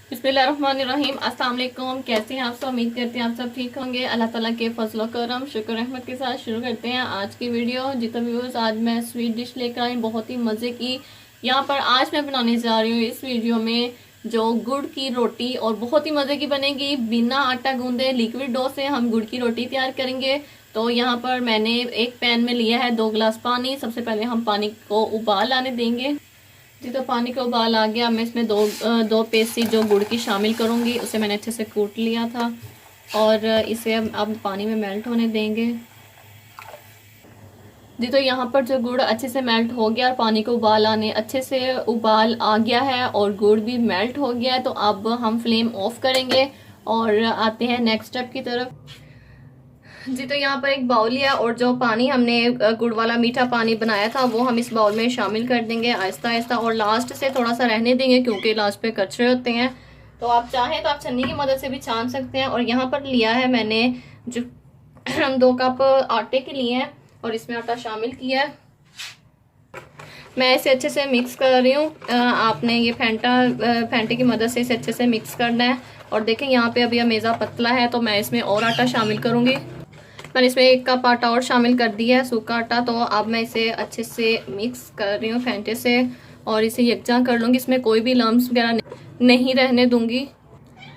बिस्मिल्लाहिर्रहमानिर्रहीम। अस्सलाम वालेकुम। कैसे हैं आप सब? उम्मीद करते हैं आप सब ठीक होंगे। अल्लाह ताला के फजल करम शुक्र रहमत के साथ शुरू करते हैं आज की वीडियो। जी तो व्यूअर्स, आज मैं स्वीट डिश लेकर आई बहुत ही मज़े की। यहाँ पर आज मैं बनाने जा रही हूँ इस वीडियो में जो गुड़ की रोटी, और बहुत ही मज़े की बनेगी। बिना आटा गूंदे लिक्विड डो से हम गुड़ की रोटी तैयार करेंगे। तो यहाँ पर मैंने एक पैन में लिया है 2 गिलास पानी। सबसे पहले हम पानी को उबाल आने देंगे। जी तो पानी का उबाल आ गया। मैं इसमें दो पेसी जो गुड़ की शामिल करूँगी। उसे मैंने अच्छे से कूट लिया था और इसे अब पानी में मेल्ट होने देंगे। जी तो यहाँ पर जो गुड़ अच्छे से मेल्ट हो गया और पानी को उबाल आने अच्छे से उबाल आ गया है और गुड़ भी मेल्ट हो गया है, तो अब हम फ्लेम ऑफ करेंगे और आते हैं नेक्स्ट स्टेप की तरफ। जी तो यहाँ पर एक बाउल लिया और जो पानी हमने गुड़ वाला मीठा पानी बनाया था वो हम इस बाउल में शामिल कर देंगे आहिस्ता आहिस्ता, और लास्ट से थोड़ा सा रहने देंगे क्योंकि लास्ट पे कचरे होते हैं। तो आप चाहें तो आप छन्नी की मदद से भी छान सकते हैं। और यहाँ पर लिया है मैंने जो 2 कप आटे के लिए हैं और इसमें आटा शामिल किया है। मैं इसे अच्छे से मिक्स कर रही हूँ। आपने ये फेंटे की मदद से इसे अच्छे से मिक्स करना है। और देखें यहाँ पे अभी अमेज़ा पतला है तो मैं इसमें और आटा शामिल करूँगी। मैंने इसमें 1 कप आटा और शामिल कर दिया है, सूखा आटा। तो अब मैं इसे अच्छे से मिक्स कर रही हूँ फेंटे से और इसे यकजा कर लूँगी। इसमें कोई भी लम्स वगैरह नहीं रहने दूंगी।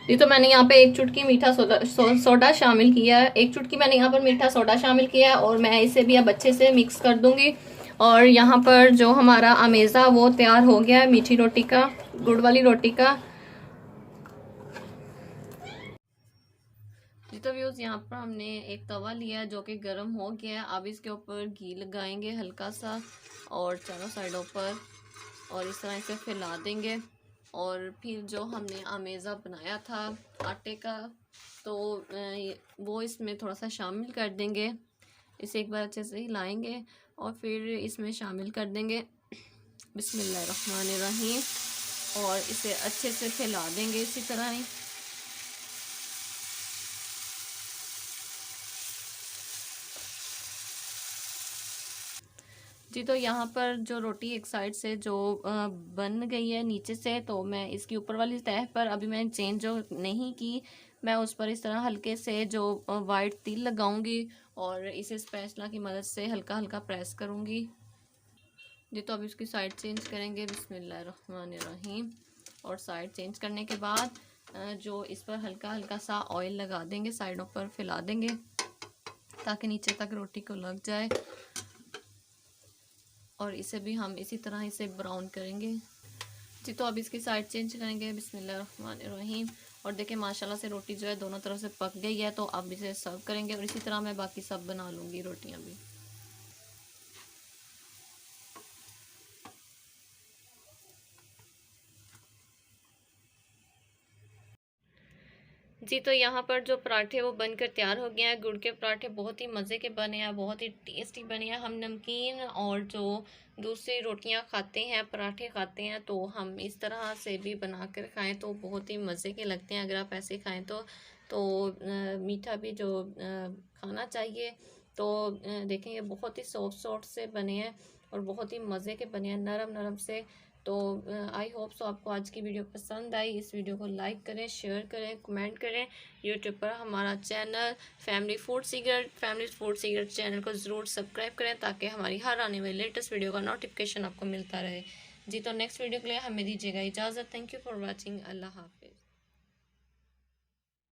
ये तो मैंने यहाँ पे 1 चुटकी मीठा सोडा शामिल किया है। 1 चुटकी मैंने यहाँ पर मीठा सोडा शामिल किया है और मैं इसे भी अब अच्छे से मिक्स कर दूंगी। और यहाँ पर जो हमारा अमेज़ा वो तैयार हो गया है मीठी रोटी का, गुड़ वाली रोटी का। जी तो व्यूज़, यहाँ पर हमने एक तवा लिया है जो कि गर्म हो गया है। अब इसके ऊपर घी लगाएंगे हल्का सा और चारों साइडों पर, और इस तरह इसे फैला देंगे। और फिर जो हमने अमेज़ा बनाया था आटे का, तो वो इसमें थोड़ा सा शामिल कर देंगे। इसे एक बार अच्छे से हिलाएंगे और फिर इसमें शामिल कर देंगे बिस्मिल्लाहिर्रहमानिर्रहीम, और इसे अच्छे से फैला देंगे इसी तरह ही। जी तो यहाँ पर जो रोटी एक साइड से जो बन गई है नीचे से, तो मैं इसकी ऊपर वाली तह पर अभी मैंने चेंज जो नहीं की, मैं उस पर इस तरह हल्के से जो वाइट तिल लगाऊंगी और इसे स्पैचुला की मदद से हल्का हल्का प्रेस करूंगी। जी तो अब इसकी साइड चेंज करेंगे बिस्मिल्लाहिर्रहमानिर्रहीम, और साइड चेंज करने के बाद जो इस पर हल्का हल्का सा ऑयल लगा देंगे, साइडों पर फैला देंगे ताकि नीचे तक रोटी को लग जाए। और इसे भी हम इसी तरह इसे ब्राउन करेंगे। जी तो अब इसकी साइड चेंज करेंगे बिस्मिल्लाहिर्रहमानिर्रहीम, और देखिए माशाल्लाह से रोटी जो है दोनों तरफ से पक गई है। तो अब इसे सर्व करेंगे और इसी तरह मैं बाकी सब बना लूँगी रोटियाँ भी। जी तो यहाँ पर जो पराठे वो बनकर तैयार हो गए हैं। गुड़ के पराठे बहुत ही मज़े के बने हैं, बहुत ही टेस्टी बने हैं। हम नमकीन और जो दूसरी रोटियाँ खाते हैं, पराठे खाते हैं, तो हम इस तरह से भी बनाकर खाएं तो बहुत ही मज़े के लगते हैं। अगर आप ऐसे खाएं तो मीठा भी जो खाना चाहिए। तो देखें ये बहुत ही सॉफ्ट सॉफ्ट से बने हैं और बहुत ही मज़े के बने हैं, नरम नरम से। तो आई होप सो आपको आज की वीडियो पसंद आई। इस वीडियो को लाइक करें, शेयर करें, कमेंट करें। यूट्यूब पर हमारा channel family food secret channel को ज़रूर सब्सक्राइब करें ताकि हमारी हर आने वाली लेटेस्ट वीडियो का नोटिफिकेशन आपको मिलता रहे। जी तो नेक्स्ट वीडियो के लिए हमें दीजिएगा इजाज़त। Thank you for watching. अल्लाह हाफिज़।